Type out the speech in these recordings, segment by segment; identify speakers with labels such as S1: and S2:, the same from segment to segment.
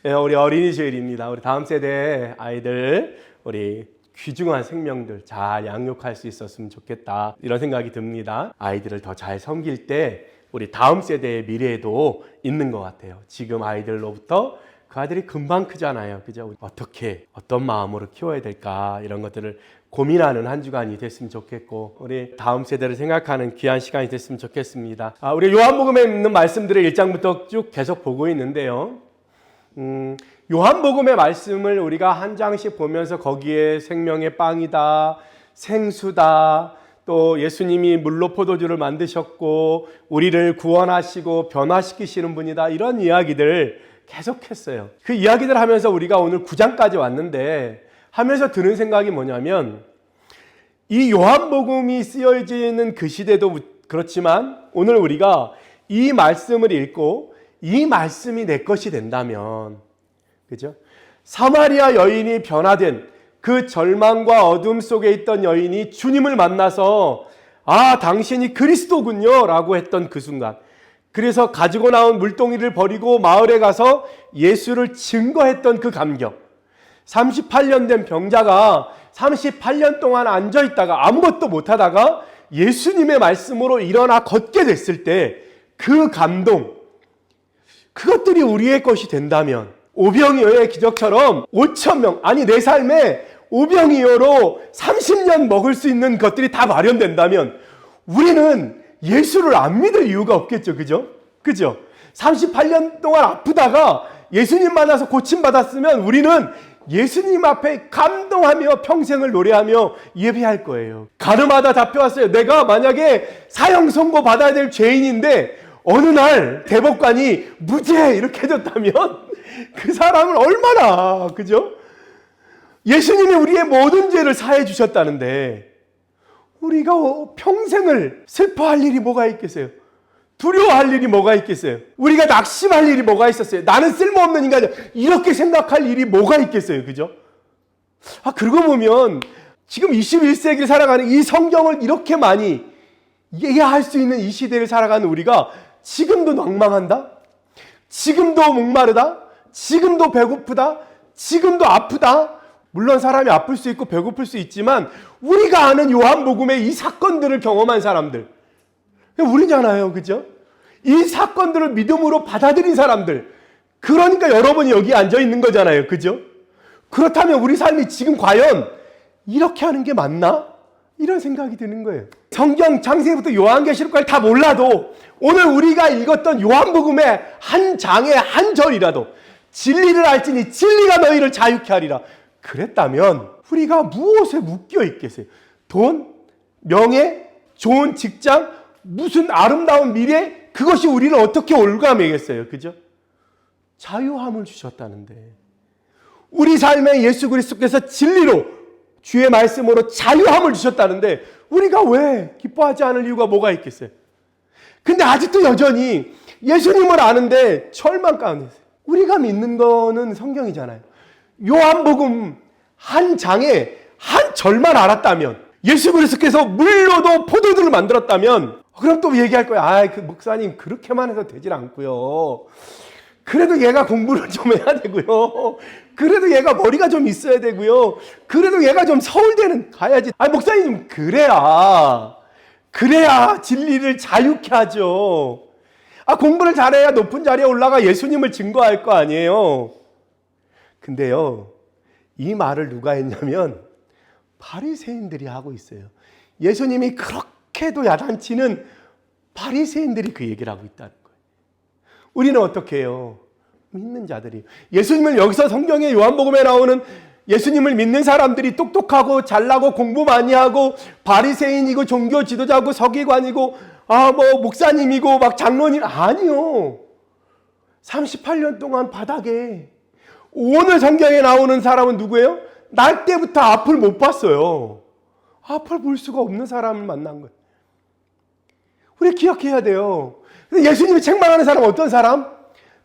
S1: 우리 어린이 주일입니다. 우리 다음 세대 아이들, 우리 귀중한 생명들 잘 양육할 수 있었으면 좋겠다, 이런 생각이 듭니다. 아이들을 더 잘 섬길 때 우리 다음 세대의 미래도 있는 것 같아요. 지금 아이들로부터 그 아이들이 금방 크잖아요. 그죠? 어떻게, 어떤 마음으로 키워야 될까, 이런 것들을 고민하는 한 주간이 됐으면 좋겠고, 우리 다음 세대를 생각하는 귀한 시간이 됐으면 좋겠습니다. 우리 요한복음에 있는 말씀들을 1장부터 쭉 계속 보고 있는데요. 요한복음의 말씀을 우리가 한 장씩 보면서 거기에 생명의 빵이다, 생수다, 또 예수님이 물로 포도주를 만드셨고 우리를 구원하시고 변화시키시는 분이다, 이런 이야기들 계속했어요. 그 이야기들 하면서 우리가 오늘 9장까지 왔는데 하면서 드는 생각이 뭐냐면, 이 요한복음이 쓰여지는 그 시대도 그렇지만 오늘 우리가 이 말씀을 읽고 이 말씀이 내 것이 된다면, 그죠? 사마리아 여인이 변화된 그 절망과 어둠 속에 있던 여인이 주님을 만나서 당신이 그리스도군요 라고 했던 그 순간, 그래서 가지고 나온 물동이를 버리고 마을에 가서 예수를 증거했던 그 감격, 38년 된 병자가 38년 동안 앉아있다가 아무것도 못하다가 예수님의 말씀으로 일어나 걷게 됐을 때 그 감동, 그것들이 우리의 것이 된다면, 오병이어의 기적처럼 5,000명, 아니 내 삶에 오병이어로 30년 먹을 수 있는 것들이 다 마련된다면 우리는 예수를 안 믿을 이유가 없겠죠. 그죠? 그죠? 38년 동안 아프다가 예수님 만나서 고침받았으면 우리는 예수님 앞에 감동하며 평생을 노래하며 예배할 거예요. 가늠하다 잡혀왔어요. 내가 만약에 사형 선고 받아야 될 죄인인데 어느 날 대법관이 무죄 이렇게 해줬다면 그 사람은 얼마나, 그죠? 예수님이 우리의 모든 죄를 사해 주셨다는데 우리가 평생을 슬퍼할 일이 뭐가 있겠어요? 두려워할 일이 뭐가 있겠어요? 우리가 낙심할 일이 뭐가 있었어요? 나는 쓸모없는 인간이야, 이렇게 생각할 일이 뭐가 있겠어요? 그죠? 그러고 보면 지금 21세기를 살아가는 이 성경을 이렇게 많이 이해할 수 있는 이 시대를 살아가는 우리가 지금도 낭망한다? 지금도 목마르다? 지금도 배고프다? 지금도 아프다? 물론 사람이 아플 수 있고 배고플 수 있지만 우리가 아는 요한복음의 이 사건들을 경험한 사람들, 우리잖아요. 그죠? 이 사건들을 믿음으로 받아들인 사람들, 그러니까 여러분이 여기 앉아 있는 거잖아요. 그죠? 그렇다면 우리 삶이 지금 과연 이렇게 하는 게 맞나? 이런 생각이 드는 거예요. 성경 창세기부터 요한계시록까지 다 몰라도 오늘 우리가 읽었던 요한복음의 한 장의 한 절이라도 진리를 알지니 진리가 너희를 자유케 하리라, 그랬다면 우리가 무엇에 묶여 있겠어요? 돈, 명예, 좋은 직장, 무슨 아름다운 미래, 그것이 우리를 어떻게 올가매겠어요? 그죠? 자유함을 주셨다는데, 우리 삶에 예수 그리스도께서 진리로 주의 말씀으로 자유함을 주셨다는데 우리가 왜 기뻐하지 않을 이유가 뭐가 있겠어요? 근데 아직도 여전히 예수님을 아는데 절망 가운데 있어요. 우리가 믿는 거는 성경이잖아요. 요한복음 한 장에 한 절만 알았다면, 예수 그리스도께서 물로도 포도주를 만들었다면, 그럼 또 얘기할 거야. 그 목사님 그렇게만 해서 되질 않고요. 그래도 얘가 공부를 좀 해야 되고요. 그래도 얘가 머리가 좀 있어야 되고요. 그래도 얘가 좀 서울대는 가야지. 목사님 그래야 진리를 자유케 하죠. 공부를 잘해야 높은 자리에 올라가 예수님을 증거할 거 아니에요. 근데요, 이 말을 누가 했냐면 바리새인들이 하고 있어요. 예수님이 그렇게도 야단치는 바리새인들이 그 얘기를 하고 있다는 거예요. 우리는 어떻게 해요? 믿는 자들이. 예수님을 여기서 성경의 요한복음에 나오는 예수님을 믿는 사람들이 똑똑하고 잘나고 공부 많이 하고 바리새인이고 종교 지도자고 서기관이고 목사님이고 막 장로님, 아니요. 38년 동안 바닥에, 오늘 성경에 나오는 사람은 누구예요? 날 때부터 앞을 못 봤어요. 앞을 볼 수가 없는 사람을 만난 거예요. 우리 기억해야 돼요. 예수님이 책망하는 사람은 어떤 사람?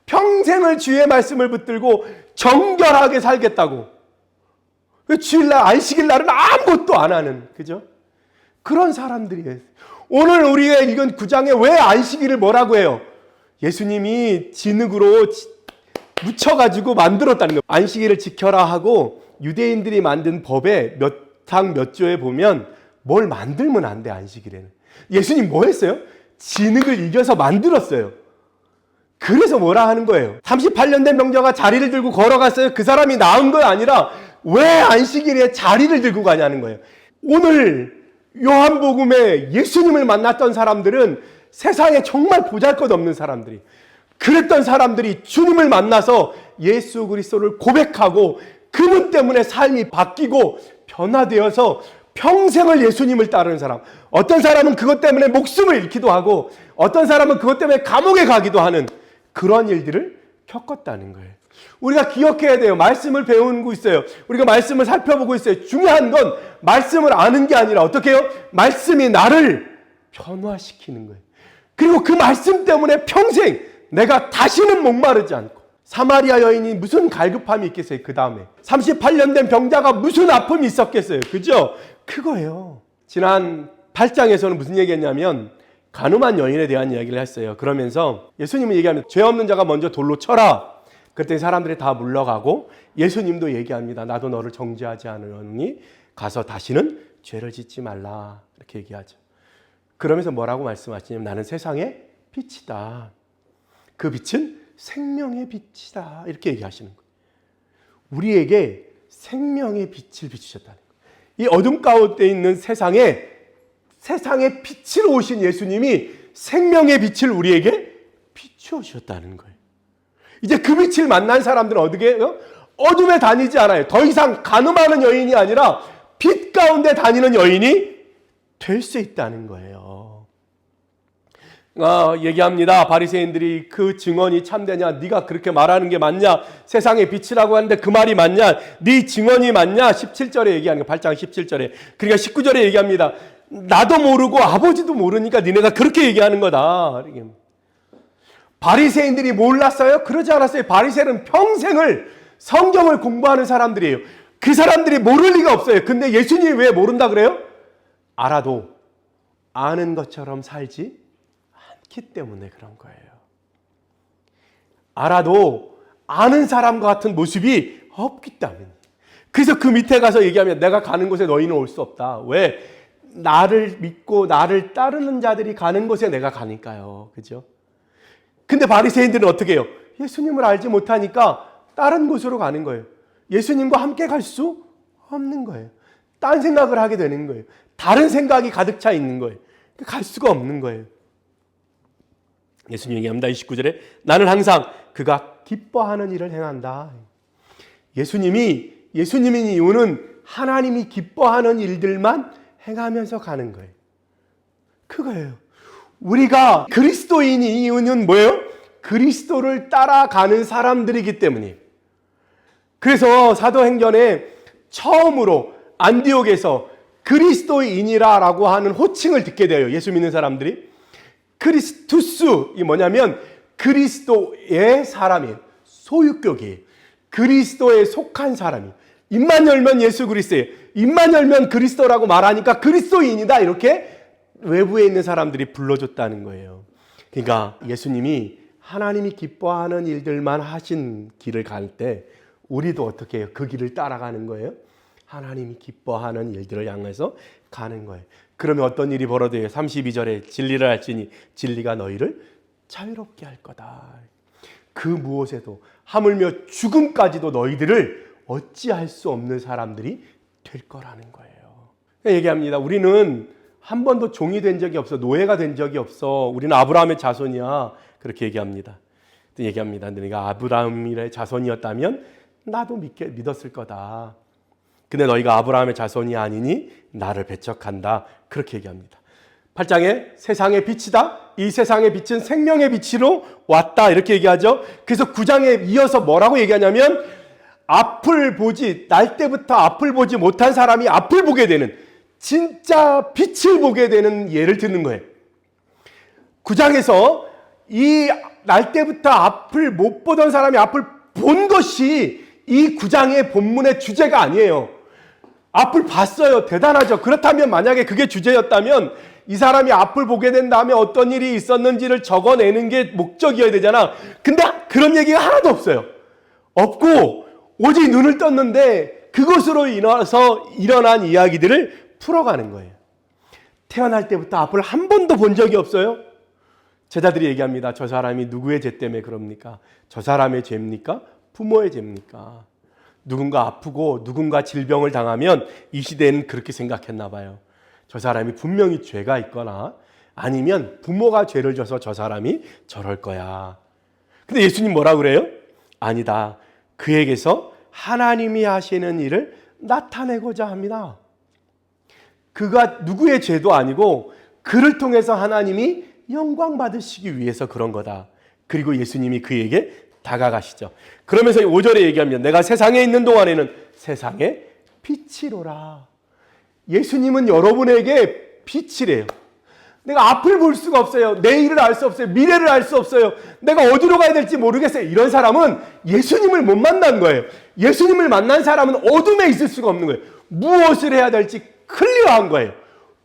S1: 평생을 주의 말씀을 붙들고 정결하게 살겠다고, 주일날 안식일날은 아무것도 안 하는, 그죠? 그런 사람들이에요. 오늘 우리가 읽은 9장에 왜 안식일을 뭐라고 해요? 예수님이 진흙으로 묻혀가지고 만들었다는 거예요. 안식일을 지켜라 하고 유대인들이 만든 법에 몇 장 몇 조에 보면 뭘 만들면 안 돼, 안식일에는. 예수님 뭐 했어요? 진흙을 이겨서 만들었어요. 그래서 뭐라 하는 거예요? 38년 된 병자가 자리를 들고 걸어갔어요. 그 사람이 나은 거 아니라 왜 안식일에 자리를 들고 가냐는 거예요. 오늘 요한복음에 예수님을 만났던 사람들은 세상에 정말 보잘것없는 사람들이, 그랬던 사람들이 주님을 만나서 예수 그리스도를 고백하고 그분 때문에 삶이 바뀌고 변화되어서 평생을 예수님을 따르는 사람, 어떤 사람은 그것 때문에 목숨을 잃기도 하고 어떤 사람은 그것 때문에 감옥에 가기도 하는 그런 일들을 겪었다는 거예요. 우리가 기억해야 돼요. 말씀을 배우고 있어요. 우리가 말씀을 살펴보고 있어요. 중요한 건 말씀을 아는 게 아니라 어떻게 해요? 말씀이 나를 변화시키는 거예요. 그리고 그 말씀 때문에 평생 내가 다시는 목마르지 않고, 사마리아 여인이 무슨 갈급함이 있겠어요? 그 다음에 38년 된 병자가 무슨 아픔이 있었겠어요? 그죠? 그거예요. 지난 8장에서는 무슨 얘기했냐면 간음한 여인에 대한 이야기를 했어요. 그러면서 예수님은 얘기합니다. 죄 없는 자가 먼저 돌로 쳐라. 그랬더니 사람들이 다 물러가고 예수님도 얘기합니다. 나도 너를 정죄하지 않으니 가서 다시는 죄를 짓지 말라. 이렇게 얘기하죠. 그러면서 뭐라고 말씀하시냐면 나는 세상의 빛이다. 그 빛은 생명의 빛이다. 이렇게 얘기하시는 거예요. 우리에게 생명의 빛을 비추셨다는 거예요. 이 어둠 가운데 있는 세상에 세상의 빛으로 오신 예수님이 생명의 빛을 우리에게 비추어 주셨다는 거예요. 이제 그 빛을 만난 사람들은 어떻게 해요? 어둠에 다니지 않아요. 더 이상 간음하는 여인이 아니라 빛 가운데 다니는 여인이 될 수 있다는 거예요. 얘기합니다. 바리새인들이 그 증언이 참되냐? 네가 그렇게 말하는 게 맞냐? 세상의 빛이라고 하는데 그 말이 맞냐? 네 증언이 맞냐? 17절에 얘기하는 거, 8장 17절에. 그러니까 19절에 얘기합니다. 나도 모르고 아버지도 모르니까 니네가 그렇게 얘기하는 거다. 바리새인들이 몰랐어요? 그러지 않았어요. 바리새인은 평생을 성경을 공부하는 사람들이에요. 그 사람들이 모를 리가 없어요. 근데 예수님이 왜 모른다 그래요? 알아도 아는 것처럼 살지 않기 때문에 그런 거예요. 알아도 아는 사람과 같은 모습이 없기 때문에. 그래서 그 밑에 가서 얘기하면 내가 가는 곳에 너희는 올 수 없다. 왜? 나를 믿고 나를 따르는 자들이 가는 곳에 내가 가니까요. 그죠? 근데 바리새인들은 어떻게 해요? 예수님을 알지 못하니까 다른 곳으로 가는 거예요. 예수님과 함께 갈 수 없는 거예요. 딴 생각을 하게 되는 거예요. 다른 생각이 가득 차 있는 거예요. 갈 수가 없는 거예요. 예수님 얘기합니다. 29절에 나는 항상 그가 기뻐하는 일을 행한다. 예수님인 이유는 하나님이 기뻐하는 일들만 행하면서 가는 거예요. 그거예요. 우리가 그리스도인인 이유는 뭐예요? 그리스도를 따라가는 사람들이기 때문이에요. 그래서 사도행전에 처음으로 안디옥에서 그리스도인이라고 하는 호칭을 듣게 돼요. 예수 믿는 사람들이. 크리스투스, 이 뭐냐면 그리스도의 사람이에요. 소유격이에요. 그리스도에 속한 사람이에요. 입만 열면 예수 그리스도예요. 입만 열면 그리스도라고 말하니까 그리스도인이다. 이렇게 외부에 있는 사람들이 불러줬다는 거예요. 그러니까 예수님이 하나님이 기뻐하는 일들만 하신 길을 갈 때 우리도 어떻게 해요? 그 길을 따라가는 거예요. 하나님이 기뻐하는 일들을 향해서 가는 거예요. 그러면 어떤 일이 벌어져요? 32절에 진리를 알지니 진리가 너희를 자유롭게 할 거다. 그 무엇에도 하물며 죽음까지도 너희들을 어찌할 수 없는 사람들이 될 거라는 거예요. 얘기합니다. 우리는 한 번도 종이 된 적이 없어. 노예가 된 적이 없어. 우리는 아브라함의 자손이야. 그렇게 얘기합니다. 얘기합니다. 너희가 아브라함의 자손이었다면 나도 믿었을 거다. 근데 너희가 아브라함의 자손이 아니니 나를 배척한다. 그렇게 얘기합니다. 8장에 세상의 빛이다. 이 세상의 빛은 생명의 빛으로 왔다. 이렇게 얘기하죠. 그래서 9장에 이어서 뭐라고 얘기하냐면 날 때부터 앞을 보지 못한 사람이 앞을 보게 되는, 진짜 빛을 보게 되는 예를 듣는 거예요. 9장에서 이 날 때부터 앞을 못 보던 사람이 앞을 본 것이 이 9장의 본문의 주제가 아니에요. 앞을 봤어요. 대단하죠. 그렇다면 만약에 그게 주제였다면 이 사람이 앞을 보게 된 다음에 어떤 일이 있었는지를 적어내는 게 목적이어야 되잖아. 근데 그런 얘기가 하나도 없어요. 없고 오직 눈을 떴는데 그것으로 인해서 일어난 이야기들을 풀어가는 거예요. 태어날 때부터 앞을 한 번도 본 적이 없어요. 제자들이 얘기합니다. 저 사람이 누구의 죄 때문에 그럽니까? 저 사람의 죄입니까? 부모의 죄입니까? 누군가 아프고 누군가 질병을 당하면 이 시대는 그렇게 생각했나 봐요. 저 사람이 분명히 죄가 있거나 아니면 부모가 죄를 져서 저 사람이 저럴 거야. 근데 예수님 뭐라 그래요? 아니다. 그에게서 하나님이 하시는 일을 나타내고자 합니다. 그가 누구의 죄도 아니고 그를 통해서 하나님이 영광 받으시기 위해서 그런 거다. 그리고 예수님이 그에게 다가가시죠. 그러면서 5절에 얘기합니다. 내가 세상에 있는 동안에는 세상의 빛이로라. 예수님은 여러분에게 빛이래요. 내가 앞을 볼 수가 없어요. 내일을 알 수 없어요. 미래를 알 수 없어요. 내가 어디로 가야 될지 모르겠어요. 이런 사람은 예수님을 못 만난 거예요. 예수님을 만난 사람은 어둠에 있을 수가 없는 거예요. 무엇을 해야 될지 클리어한 거예요.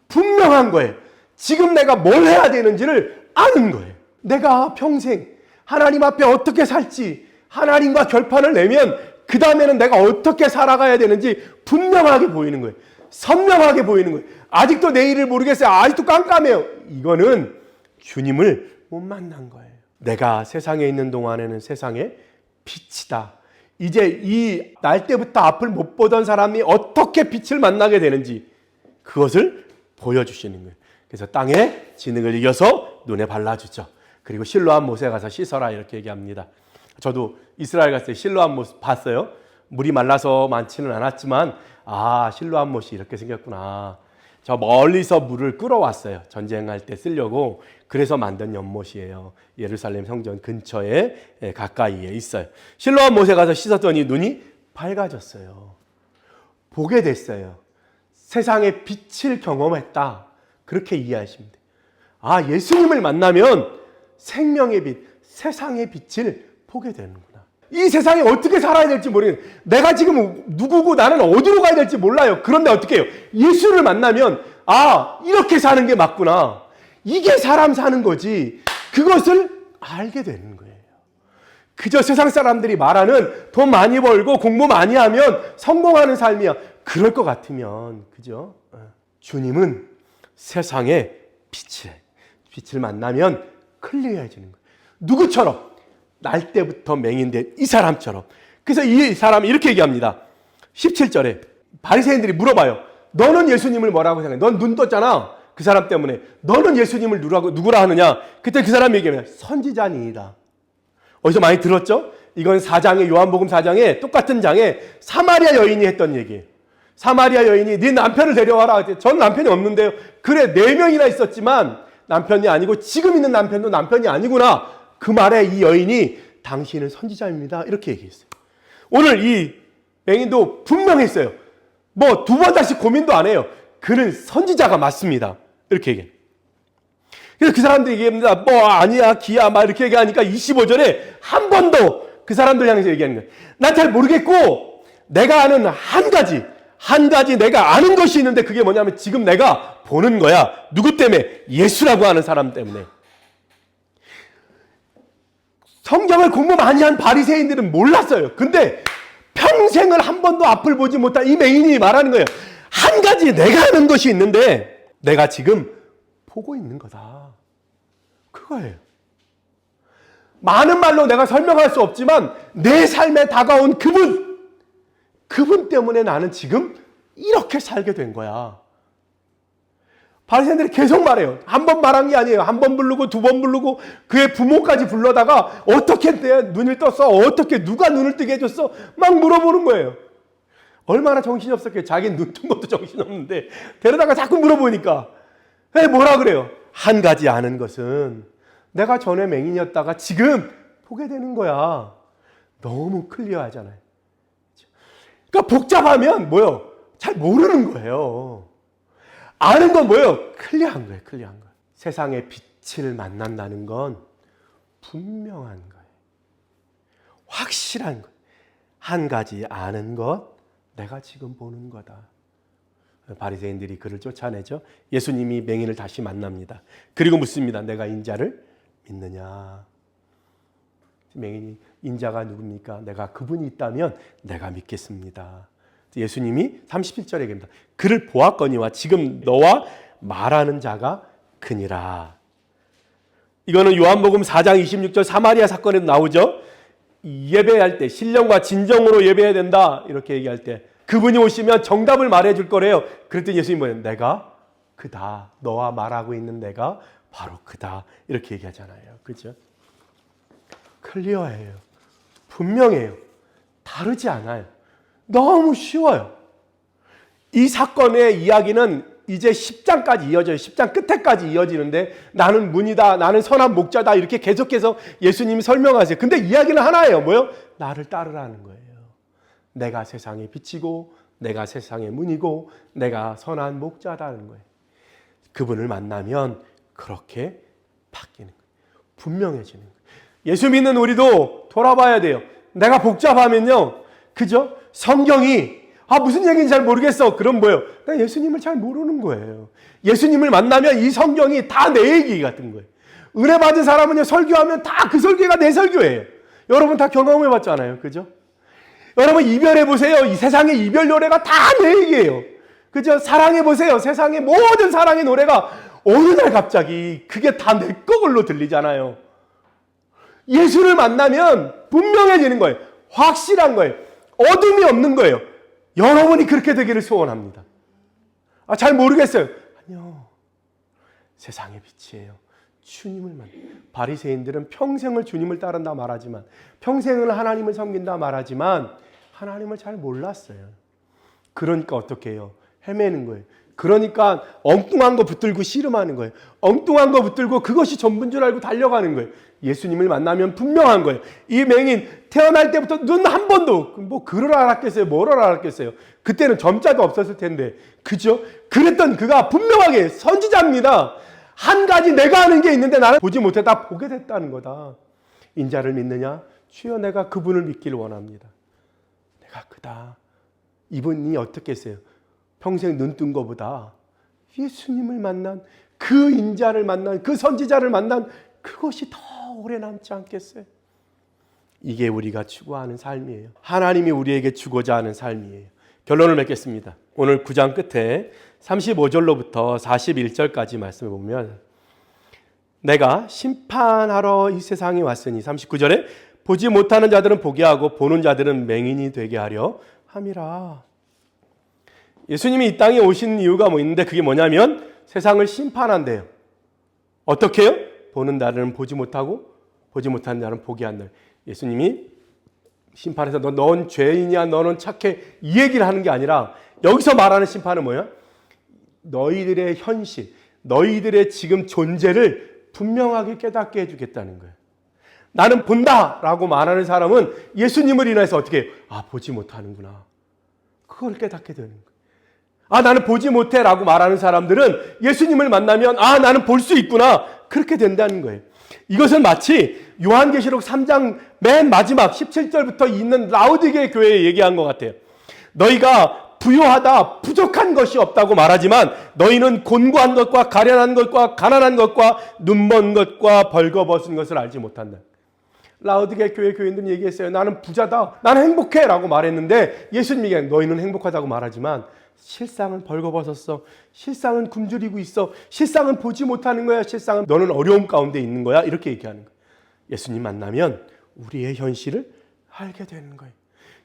S1: 분명한 거예요. 지금 내가 뭘 해야 되는지를 아는 거예요. 내가 평생 하나님 앞에 어떻게 살지 하나님과 결판을 내면 그 다음에는 내가 어떻게 살아가야 되는지 분명하게 보이는 거예요. 선명하게 보이는 거예요. 아직도 내일을 모르겠어요. 아직도 깜깜해요. 이거는 주님을 못 만난 거예요. 내가 세상에 있는 동안에는 세상의 빛이다. 이제 이 날 때부터 앞을 못 보던 사람이 어떻게 빛을 만나게 되는지 그것을 보여주시는 거예요. 그래서 땅에 진흙을 이겨서 눈에 발라주죠. 그리고 실로암 못에 가서 씻어라 이렇게 얘기합니다. 저도 이스라엘 갔을 때 실로암 못 봤어요. 물이 말라서 많지는 않았지만 실로암 못이 이렇게 생겼구나. 저 멀리서 물을 끌어왔어요. 전쟁할 때 쓰려고. 그래서 만든 연못이에요. 예루살렘 성전 근처에 가까이에 있어요. 실로암 못에 가서 씻었더니 눈이 밝아졌어요. 보게 됐어요. 세상의 빛을 경험했다. 그렇게 이해하시면 돼요. 예수님을 만나면 생명의 빛, 세상의 빛을 보게 되는구나. 이 세상에 어떻게 살아야 될지 모르겠어요. 내가 지금 누구고 나는 어디로 가야 될지 몰라요. 그런데 어떻게 해요? 예수를 만나면 이렇게 사는 게 맞구나. 이게 사람 사는 거지. 그것을 알게 되는 거예요. 그저 세상 사람들이 말하는 돈 많이 벌고 공부 많이 하면 성공하는 삶이야. 그럴 것 같으면 그죠? 주님은 세상의 빛을 만나면 클리어해지는 거예요. 누구처럼? 날 때부터 맹인된 이 사람처럼. 그래서 이 사람이 이렇게 얘기합니다. 17절에 바리새인들이 물어봐요. 너는 예수님을 뭐라고 생각해? 넌 눈 떴잖아. 그 사람 때문에. 너는 예수님을 누구라 하느냐? 그때 그 사람이 얘기하면 선지자니이다. 어디서 많이 들었죠? 이건 4장에 요한복음 4장에 똑같은 장에 사마리아 여인이 했던 얘기예요. 사마리아 여인이 네 남편을 데려와라. 전 남편이 없는데요. 그래 4명이나 있었지만 남편이 아니고 지금 있는 남편도 남편이 아니구나. 그 말에 이 여인이 당신은 선지자입니다. 이렇게 얘기했어요. 오늘 이 맹인도 분명했어요. 뭐 2번 다시 고민도 안 해요. 그는 선지자가 맞습니다. 이렇게 얘기해요. 그래서 그 사람들이 얘기합니다. 아니야 기야 막 이렇게 얘기하니까 25절에 한 번 더 그 사람들 향해서 얘기하는 거예요. 난 잘 모르겠고 내가 아는 한 가지 내가 아는 것이 있는데 그게 뭐냐면 지금 내가 보는 거야. 누구 때문에? 예수라고 하는 사람 때문에. 성경을 공부 많이 한 바리새인들은 몰랐어요. 근데 평생을 한 번도 앞을 보지 못한 이 맹인이 말하는 거예요. 한 가지 내가 아는 것이 있는데 내가 지금 보고 있는 거다. 그거예요. 많은 말로 내가 설명할 수 없지만 내 삶에 다가온 그분 때문에 나는 지금 이렇게 살게 된 거야. 바리새인들이 계속 말해요. 한 번 말한 게 아니에요. 한 번 부르고 2번 부르고 그의 부모까지 불러다가 어떻게 눈을 떴어? 어떻게 누가 눈을 뜨게 해줬어? 막 물어보는 거예요. 얼마나 정신이 없었겠어요. 자기는 눈 뜬 것도 정신이 없는데 데려다가 자꾸 물어보니까 뭐라 그래요? 한 가지 아는 것은 내가 전에 맹인이었다가 지금 보게 되는 거야. 너무 클리어하잖아요. 그러니까 복잡하면 뭐요? 잘 모르는 거예요. 아는 건 뭐예요? 클리어한 거예요. 클리어한 거예요. 세상의 빛을 만난다는 건 분명한 거예요. 확실한 거예요. 한 가지 아는 것, 내가 지금 보는 거다. 바리새인들이 그를 쫓아내죠. 예수님이 맹인을 다시 만납니다. 그리고 묻습니다. 내가 인자를 믿느냐? 맹인이 인자가 누굽니까? 내가 그분이 있다면 내가 믿겠습니다. 예수님이 31절에 얘기합니다. 그를 보았거니와 지금 너와 말하는 자가 그니라. 이거는 요한복음 4장 26절 사마리아 사건에도 나오죠. 예배할 때 신령과 진정으로 예배해야 된다 이렇게 얘기할 때 그분이 오시면 정답을 말해줄 거래요. 그랬더니 예수님이 뭐예요? 내가 그다. 너와 말하고 있는 내가 바로 그다. 이렇게 얘기하잖아요. 그렇죠? 클리어해요. 분명해요. 다르지 않아요. 너무 쉬워요. 이 사건의 이야기는 이제 10장까지 이어져요. 10장 끝에까지 이어지는데 나는 문이다. 나는 선한 목자다. 이렇게 계속해서 예수님이 설명하세요. 근데 이야기는 하나예요. 뭐요? 나를 따르라는 거예요. 내가 세상의 빛이고 내가 세상의 문이고 내가 선한 목자다는 거예요. 그분을 만나면 그렇게 바뀌는 거예요. 분명해지는 거예요. 예수 믿는 우리도 돌아봐야 돼요. 내가 복잡하면요. 그죠? 성경이 무슨 얘기인지 잘 모르겠어. 그럼 뭐예요? 나 예수님을 잘 모르는 거예요. 예수님을 만나면 이 성경이 다 내 얘기 같은 거예요. 은혜 받은 사람은요, 설교하면 다 그 설교가 내 설교예요. 여러분 다 경험해 봤잖아요. 그죠? 여러분 이별해 보세요. 이 세상의 이별 노래가 다 내 얘기예요. 그죠? 사랑해 보세요. 세상의 모든 사랑의 노래가 어느 날 갑자기 그게 다 내 거로 들리잖아요. 예수를 만나면 분명해지는 거예요. 확실한 거예요. 어둠이 없는 거예요. 여러분이 그렇게 되기를 소원합니다. 잘 모르겠어요. 아니요. 세상의 빛이에요. 주님을 만나. 바리새인들은 평생을 주님을 따른다 말하지만 평생을 하나님을 섬긴다 말하지만 하나님을 잘 몰랐어요. 그러니까 어떻게 해요? 헤매는 거예요. 그러니까 엉뚱한 거 붙들고 씨름하는 거예요. 엉뚱한 거 붙들고 그것이 전부인 줄 알고 달려가는 거예요. 예수님을 만나면 분명한 거예요. 이 맹인 태어날 때부터 눈 한 번도 뭐 글을 알았겠어요? 뭐를 알았겠어요? 그때는 점자도 없었을 텐데 그죠? 그랬던 그가 분명하게 선지자입니다. 한 가지 내가 아는 게 있는데 나는 보지 못했다. 보게 됐다는 거다. 인자를 믿느냐? 주여 내가 그분을 믿기를 원합니다. 내가 그다. 이분이 어떻게 했어요? 평생 눈 뜬 것보다 예수님을 만난 그 인자를 만난 그 선지자를 만난 그것이 더 오래 남지 않겠어요? 이게 우리가 추구하는 삶이에요. 하나님이 우리에게 주고자 하는 삶이에요. 결론을 맺겠습니다. 오늘 9장 끝에 35절로부터 41절까지 말씀을 보면 내가 심판하러 이 세상에 왔으니 39절에 보지 못하는 자들은 보게 하고 보는 자들은 맹인이 되게 하려 함이라. 예수님이 이 땅에 오신 이유가 뭐 있는데 그게 뭐냐면 세상을 심판한대요. 어떻게 해요? 보는 자들은 보지 못하고 보지 못하는 자는 보게 한다. 예수님이 심판에서 넌 죄인이야, 너는 착해 이 얘기를 하는 게 아니라 여기서 말하는 심판은 뭐야? 너희들의 현실, 너희들의 지금 존재를 분명하게 깨닫게 해주겠다는 거예요. 나는 본다라고 말하는 사람은 예수님을 인해서 어떻게 해요? 보지 못하는구나. 그걸 깨닫게 되는 거예요. 나는 보지 못해라고 말하는 사람들은 예수님을 만나면 나는 볼 수 있구나. 그렇게 된다는 거예요. 이것은 마치 요한계시록 3장 맨 마지막 17절부터 있는 라우디게 교회에 얘기한 것 같아요. 너희가 부유하다, 부족한 것이 없다고 말하지만 너희는 곤고한 것과 가련한 것과 가난한 것과 눈먼 것과 벌거벗은 것을 알지 못한다. 라우디게 교회 교인들은 얘기했어요. 나는 부자다, 나는 행복해 라고 말했는데 예수님이 너희는 행복하다고 말하지만 실상은 벌거벗었어. 실상은 굶주리고 있어. 실상은 보지 못하는 거야. 실상은 너는 어려움 가운데 있는 거야. 이렇게 얘기하는 거예요. 예수님 만나면 우리의 현실을 알게 되는 거예요.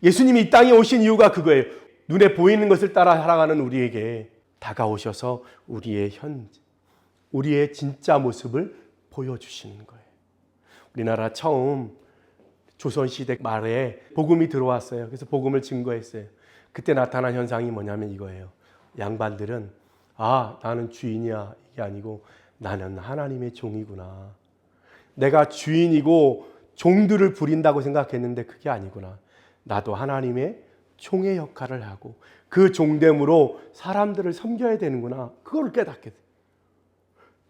S1: 예수님이 이 땅에 오신 이유가 그거예요. 눈에 보이는 것을 따라 살아가는 우리에게 다가오셔서 우리의 우리의 진짜 모습을 보여주시는 거예요. 우리나라 처음 조선시대 말에 복음이 들어왔어요. 그래서 복음을 증거했어요. 그때 나타난 현상이 뭐냐면 이거예요. 양반들은 나는 주인이야 이게 아니고 나는 하나님의 종이구나. 내가 주인이고 종들을 부린다고 생각했는데 그게 아니구나. 나도 하나님의 종의 역할을 하고 그 종됨으로 사람들을 섬겨야 되는구나. 그걸 깨닫게 돼.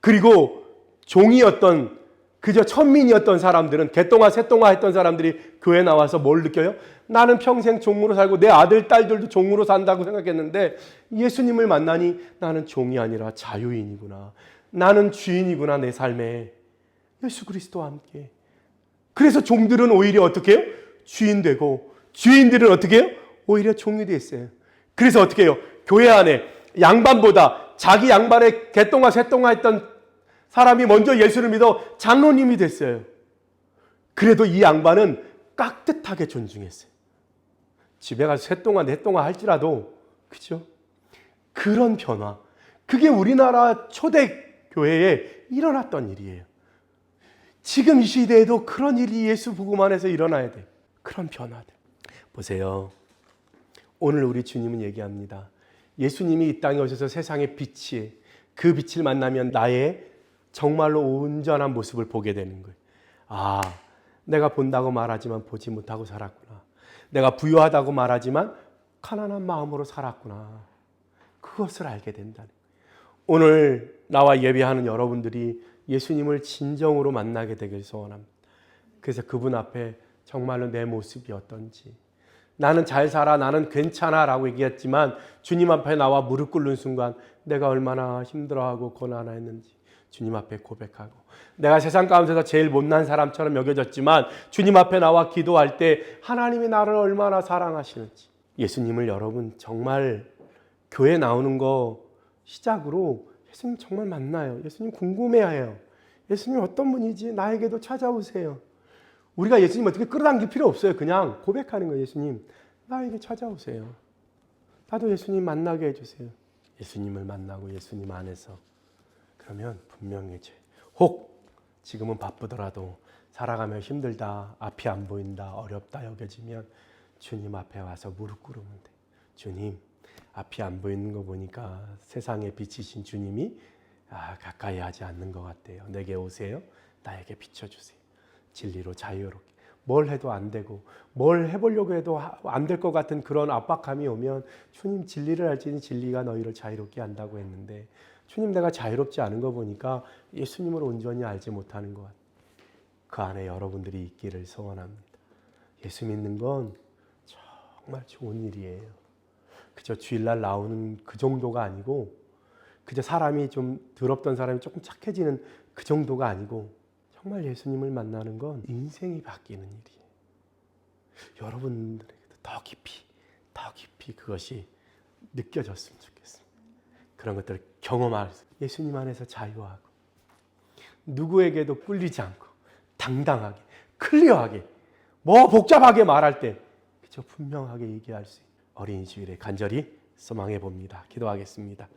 S1: 그리고 종이었던 그저 천민이었던 사람들은 개똥아 새똥아 했던 사람들이 교회에 나와서 뭘 느껴요? 나는 평생 종으로 살고 내 아들 딸들도 종으로 산다고 생각했는데 예수님을 만나니 나는 종이 아니라 자유인이구나. 나는 주인이구나 내 삶에. 예수 그리스도와 함께. 그래서 종들은 오히려 어떻게 해요? 주인 되고, 주인들은 어떻게 해요? 오히려 종이 됐어요. 그래서 어떻게 해요? 교회 안에 양반보다 자기 양반의 개똥아 새똥아 했던 사람이 먼저 예수를 믿어 장로님이 됐어요. 그래도 이 양반은 깍듯하게 존중했어요. 집에 가서 새똥아 내똥아 할지라도, 그죠? 그런 변화, 그게 우리나라 초대 교회에 일어났던 일이에요. 지금 이 시대에도 그런 일이 예수 복음 안에서 일어나야 돼. 그런 변화들. 보세요. 오늘 우리 주님은 얘기합니다. 예수님이 이 땅에 오셔서 세상의 빛이, 그 빛을 만나면 나의 정말로 온전한 모습을 보게 되는 거예요. 아, 내가 본다고 말하지만 보지 못하고 살았구나. 내가 부유하다고 말하지만 가난한 마음으로 살았구나. 그것을 알게 된다는 거예요. 오늘 나와 예배하는 여러분들이 예수님을 진정으로 만나게 되길 소원합니다. 그래서 그분 앞에 정말로 내 모습이 어떤지, 나는 잘 살아, 나는 괜찮아 라고 얘기했지만 주님 앞에 나와 무릎 꿇는 순간 내가 얼마나 힘들어하고 고난했는지 주님 앞에 고백하고, 내가 세상 가운데서 제일 못난 사람처럼 여겨졌지만 주님 앞에 나와 기도할 때 하나님이 나를 얼마나 사랑하시는지. 예수님을 여러분 정말 교회 나오는 거 시작으로 예수님 정말 만나요. 예수님 궁금해해요. 예수님 어떤 분이지? 나에게도 찾아오세요. 우리가 예수님 어떻게 끌어당길 필요 없어요. 그냥 고백하는 거예요. 예수님, 나에게 찾아오세요. 나도 예수님 만나게 해주세요. 예수님을 만나고 예수님 안에서 그러면 분명해져요. 혹 지금은 바쁘더라도 살아가며 힘들다, 앞이 안 보인다, 어렵다 여겨지면 주님 앞에 와서 무릎 꿇으면 돼. 주님, 앞이 안 보이는 거 보니까 세상에 비치신 주님이 가까이 하지 않는 것 같아요. 내게 오세요. 나에게 비춰주세요. 진리로 자유롭게. 뭘 해도 안 되고 뭘 해보려고 해도 안 될 것 같은 그런 압박감이 오면 주님, 진리를 알지니 진리가 너희를 자유롭게 한다고 했는데 주님, 내가 자유롭지 않은 거 보니까 예수님을 온전히 알지 못하는 것 같아요. 그 안에 여러분들이 있기를 소원합니다. 예수 믿는 건 정말 좋은 일이에요. 그저 주일날 나오는 그 정도가 아니고, 그저 사람이 좀 더럽던 사람이 조금 착해지는 그 정도가 아니고, 정말 예수님을 만나는 건 인생이 바뀌는 일이에요. 여러분들에게도 더 깊이 그것이 느껴졌으면 좋겠습니다. 그런 것들을 경험할 수, 예수님 안에서 자유하고 누구에게도 꿀리지 않고 당당하게 클리어하게 뭐 복잡하게 말할 때 그저 분명하게 얘기할 수 있는 어린이 주일에 간절히 소망해 봅니다. 기도하겠습니다.